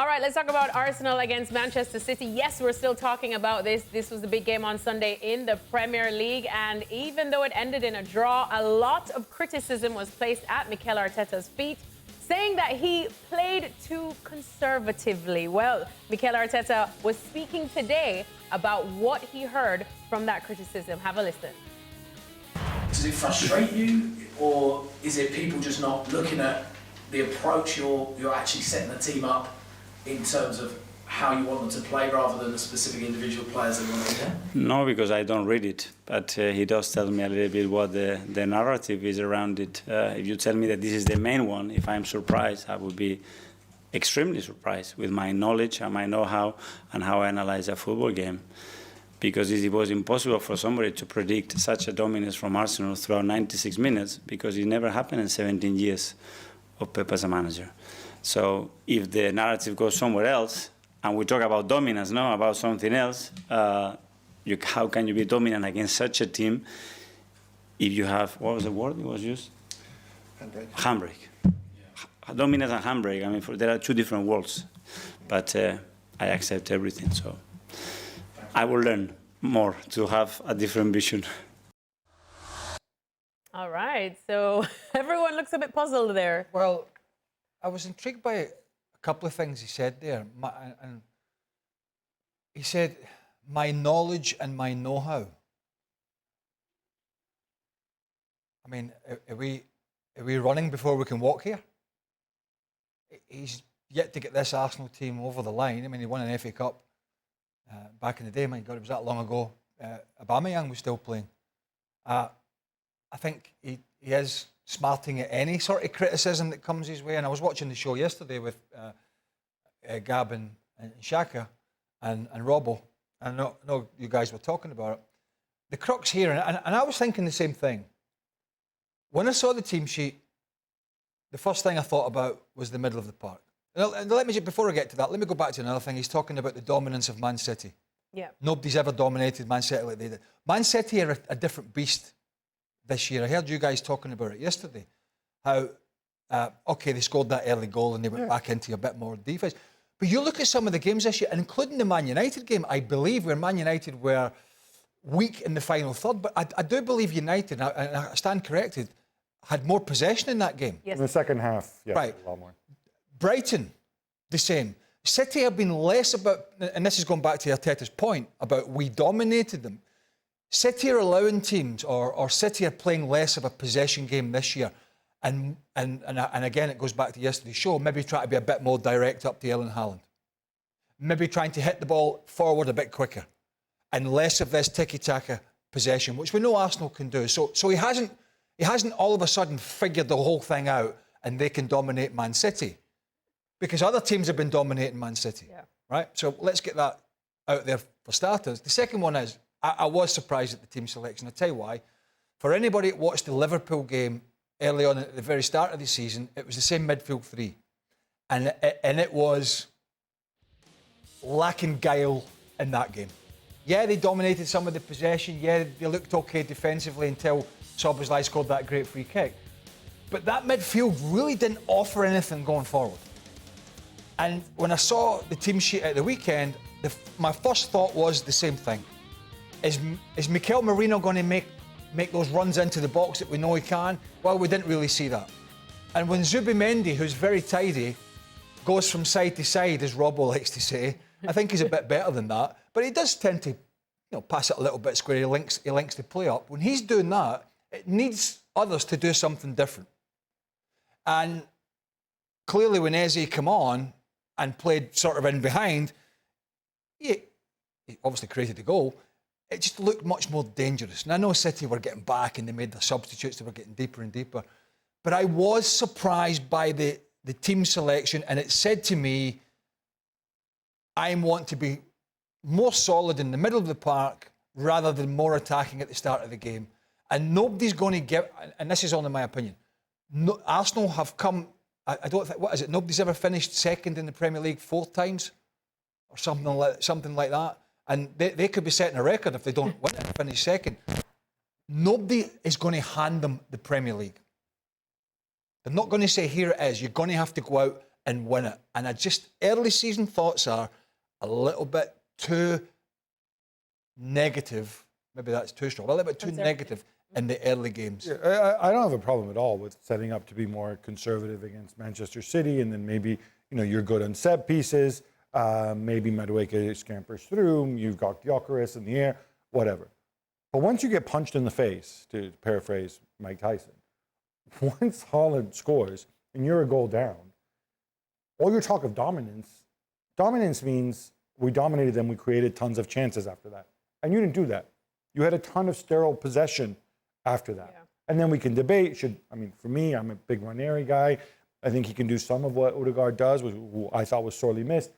All right, let's talk about Arsenal against Manchester City. Yes, we're still talking about this. This was the big game on Sunday in the Premier League. And even though it ended in a draw, a lot of criticism was placed at Mikel Arteta's feet, saying that he played too conservatively. Well, Mikel Arteta was speaking today about what he heard from that criticism. Have a listen. Does it frustrate you, or is it people just not looking at the approach you're actually setting the team up in terms of how you want them to play rather than the specific individual players that you want to get? No, because I don't read it, but he does tell me a little bit what the narrative is around it. If you tell me that this is the main one, if I'm surprised, I would be extremely surprised with my knowledge and my know-how and how I analyze a football game. Because it was impossible for somebody to predict such a dominance from Arsenal throughout 96 minutes, because it never happened in 17 years of Pep as a manager. So if the narrative goes somewhere else, and we talk about dominance, no, about something else, how can you be dominant against such a team if you have, what was the word it was used? Handbrake. Handbrake. Yeah. Dominance and handbrake, I mean, there are two different worlds. But I accept everything, so I will learn more to have a different vision. All right, so everyone looks a bit puzzled there. Well, I was intrigued by a couple of things he said there. And he said, my knowledge and my know-how. I mean, are we running before we can walk here? He's yet to get this Arsenal team over the line. I mean, he won an FA Cup back in the day. My God, it was that long ago. Aubameyang was still playing. I think he is smarting at any sort of criticism that comes his way. And I was watching the show yesterday with Gab and Xhaka and Robbo. And I know you guys were talking about it. The crux here, and I was thinking the same thing. When I saw the team sheet, the first thing I thought about was the middle of the park. And let me, before I get to that, let me go back to another thing. He's talking about the dominance of Man City. Yeah. Nobody's ever dominated Man City like they did. Man City are a different beast this year. I heard you guys talking about it yesterday. How, okay, they scored that early goal and they went back into a bit more defence. But you look at some of the games this year, including the Man United game, I believe, where Man United were weak in the final third. But I do believe United, and I stand corrected, had more possession in that game. Yes. In the second half, yes, right. A lot more. Brighton, the same. City have been less about, and this is going back to Arteta's point about we dominated them. City are allowing teams, or City are playing less of a possession game this year. And again, it goes back to yesterday's show, maybe try to be a bit more direct up to Erling Haaland. Maybe trying to hit the ball forward a bit quicker. And less of this tiki-taka possession, which we know Arsenal can do. So he hasn't all of a sudden figured the whole thing out and they can dominate Man City. Because other teams have been dominating Man City. Yeah. Right? So let's get that out there for starters. The second one is, I was surprised at the team selection. I'll tell you why. For anybody that watched the Liverpool game early on at the very start of the season, it was the same midfield three. And it was lacking guile in that game. Yeah, they dominated some of the possession. Yeah, they looked okay defensively until Szoboszlai scored that great free kick. But that midfield really didn't offer anything going forward. And when I saw the team sheet at the weekend, my first thought was the same thing. Is Mikel Merino going to make those runs into the box that we know he can? Well, we didn't really see that. And when Zubimendi, who's very tidy, goes from side to side, as Robbo likes to say, I think he's a bit better than that. But he does tend to pass it a little bit square. He links the play up. When he's doing that, it needs others to do something different. And clearly when Eze came on and played sort of in behind, he obviously created the goal. It just looked much more dangerous. And I know City were getting back and they made their substitutes, they were getting deeper and deeper. But I was surprised by the team selection, and it said to me, I want to be more solid in the middle of the park rather than more attacking at the start of the game. And nobody's going to give, and this is only my opinion, Arsenal have come, I don't think, what is it, nobody's ever finished second in the Premier League 4 times or something like that. And they could be setting a record if they don't win it and finish second. Nobody is going to hand them the Premier League. They're not going to say, here it is. You're going to have to go out and win it. And early season thoughts are a little bit too negative. Maybe that's too strong. A little bit too negative in the early games. Yeah, I don't have a problem at all with setting up to be more conservative against Manchester City, and then maybe you're good on set pieces. Maybe Madueke scampers through. You've got Gyökeres in the air, whatever. But once you get punched in the face, to paraphrase Mike Tyson, once Haaland scores and you're a goal down, all your talk of dominance means we dominated them, we created tons of chances after that. And you didn't do that. You had a ton of sterile possession after that. Yeah. And then we can debate, for me, I'm a big Ranieri guy. I think he can do some of what Odegaard does, who I thought was sorely missed.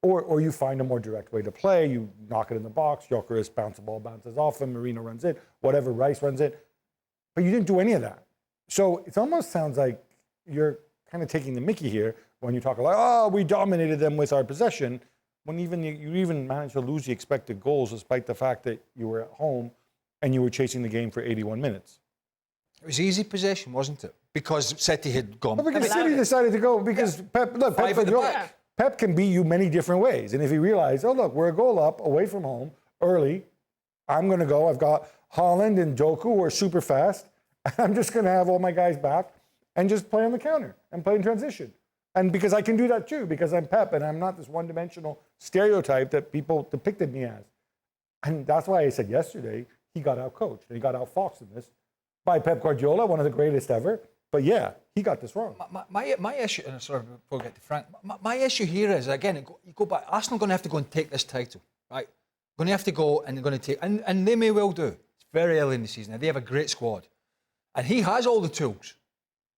Or you find a more direct way to play. You knock it in the box. Gyökeres the ball bounces off him. Marino runs it. Whatever, Rice runs it. But you didn't do any of that. So it almost sounds like you're kind of taking the mickey here when you talk like, we dominated them with our possession, when you even managed to lose the expected goals despite the fact that you were at home and you were chasing the game for 81 minutes. It was easy possession, wasn't it? Because City had gone. Well, because City decided to go because Pep can beat you many different ways. And if he realized, we're a goal up away from home early, I'm going to go. I've got Haaland and Doku who are super fast. I'm just going to have all my guys back and just play on the counter and play in transition. And because I can do that too, because I'm Pep and I'm not this one-dimensional stereotype that people depicted me as. And that's why I said yesterday, he got out-coached and he got out-foxed in this by Pep Guardiola, one of the greatest ever. But yeah, he got this wrong. My issue, and sorry, before I get to Frank, my issue here is, again, you go back, Arsenal are going to have to go and take this title, right? Going to have to go and they're going to take, and they may well do. It's very early in the season. They have a great squad. And he has all the tools.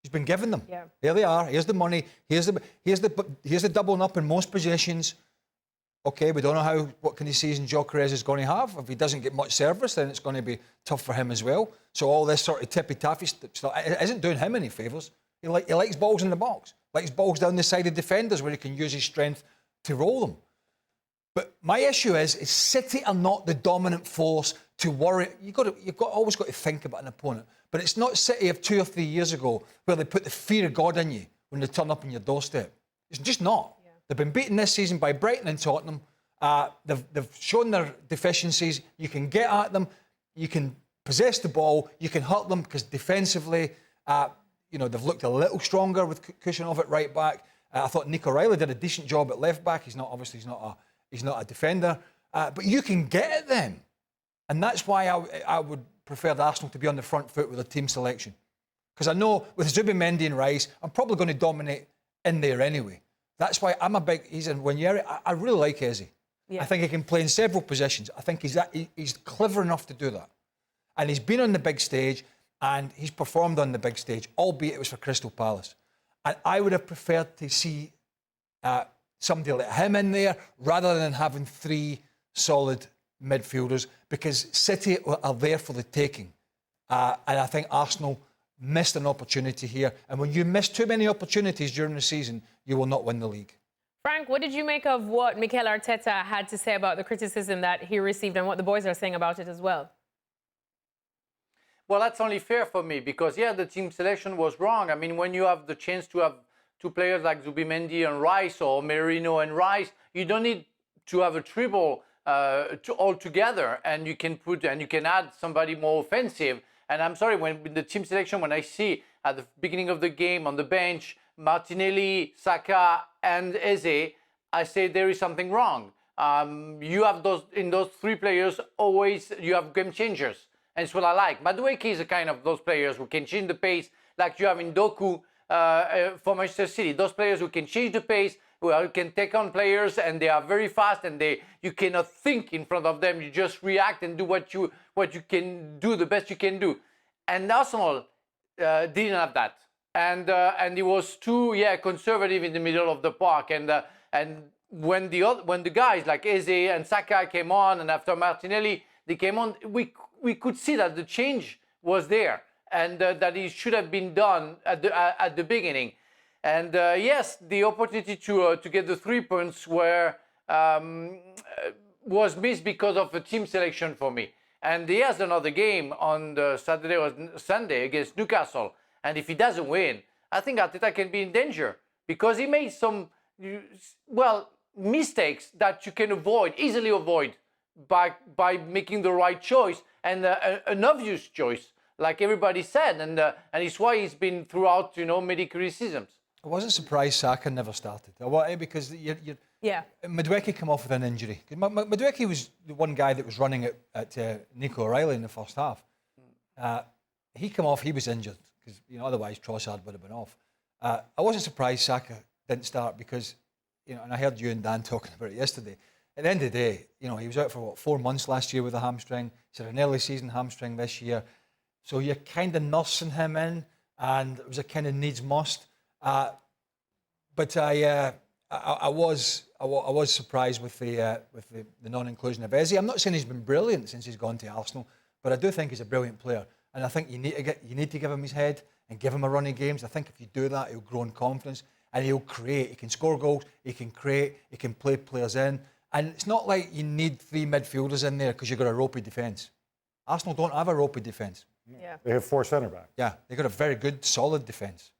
He's been given them. Yeah. There they are. Here's the money. Here's the doubling up in most positions. Okay, we don't know what kind of season Gyökeres is going to have. If he doesn't get much service, then it's going to be tough for him as well. So all this sort of tippy-tappy stuff isn't doing him any favours. He likes balls in the box. Likes balls down the side of defenders where he can use his strength to roll them. But my issue is City are not the dominant force to worry. You've always got to think about an opponent. But it's not City of 2 or 3 years ago where they put the fear of God in you when they turn up on your doorstep. It's just not. Yeah. They've been beaten this season by Brighton and Tottenham. They've shown their deficiencies. You can get at them. You can possess the ball. You can hurt them because defensively, they've looked a little stronger with Kushnerov at right back. I thought Nico Riley did a decent job at left back. He's not a defender. But you can get at them. And that's why I would prefer Arsenal to be on the front foot with a team selection. Because I know with Zubimendi and Rice, I'm probably going to dominate in there anyway. That's why he's in Ranieri. I really like Eze. Yeah. I think he can play in several positions. I think he's clever enough to do that. And he's been on the big stage and he's performed on the big stage, albeit it was for Crystal Palace. And I would have preferred to see somebody like him in there rather than having 3 solid midfielders, because City are there for the taking. And I think Arsenal missed an opportunity here. And when you miss too many opportunities during the season, you will not win the league. Frank, what did you make of what Mikel Arteta had to say about the criticism that he received and what the boys are saying about it as well? Well, that's only fair for me because, the team selection was wrong. I mean, when you have the chance to have 2 players like Zubimendi and Rice or Merino and Rice, you don't need to have a triple all together, and you can add somebody more offensive. And I'm sorry, when in the team selection, when I see at the beginning of the game on the bench Martinelli, Saka, and Eze, I say there is something wrong. You have those 3 players always. You have game changers, and it's what I like. Madueke is a kind of those players who can change the pace, like you have in Doku for Manchester City. Those players who can change the pace, who can take on players, and they are very fast, and you cannot think in front of them. You just react and do what you can do, the best you can do. And Arsenal didn't have that, and it was too conservative in the middle of the park. And when the guys like Eze and Saka came on, and after Martinelli they came on, we could see that the change was there, and that it should have been done at the beginning. And yes, the opportunity to get the 3 points was missed because of the team selection for me. And he has another game on the Saturday or Sunday against Newcastle. And if he doesn't win, I think Arteta can be in danger. because he made some, well, mistakes that you can easily avoid by making the right choice and an obvious choice, like everybody said, and it's why he's been throughout, many criticisms. I wasn't surprised Saka never started. Because Madueke came off with an injury. Madueke was the one guy that was running at Nico O'Reilly in the first half. He came off, he was injured, because otherwise Trossard would have been off. I wasn't surprised Saka didn't start because, and I heard you and Dan talking about it yesterday. At the end of the day, he was out for 4 months last year with a hamstring. He's had an early season hamstring this year. So you're kind of nursing him in, and it was a kind of needs must. But I was surprised with the non-inclusion of Eze. I'm not saying he's been brilliant since he's gone to Arsenal, but I do think he's a brilliant player, and I think you need to give him his head and give him a run of games. I think if you do that, he'll grow in confidence and he'll create. He can score goals, he can create, he can play players in, and it's not like you need 3 midfielders in there because you've got a ropey defence. Arsenal don't have a ropey defence. Yeah. They have 4 centre backs. Yeah, they've got a very good, solid defence.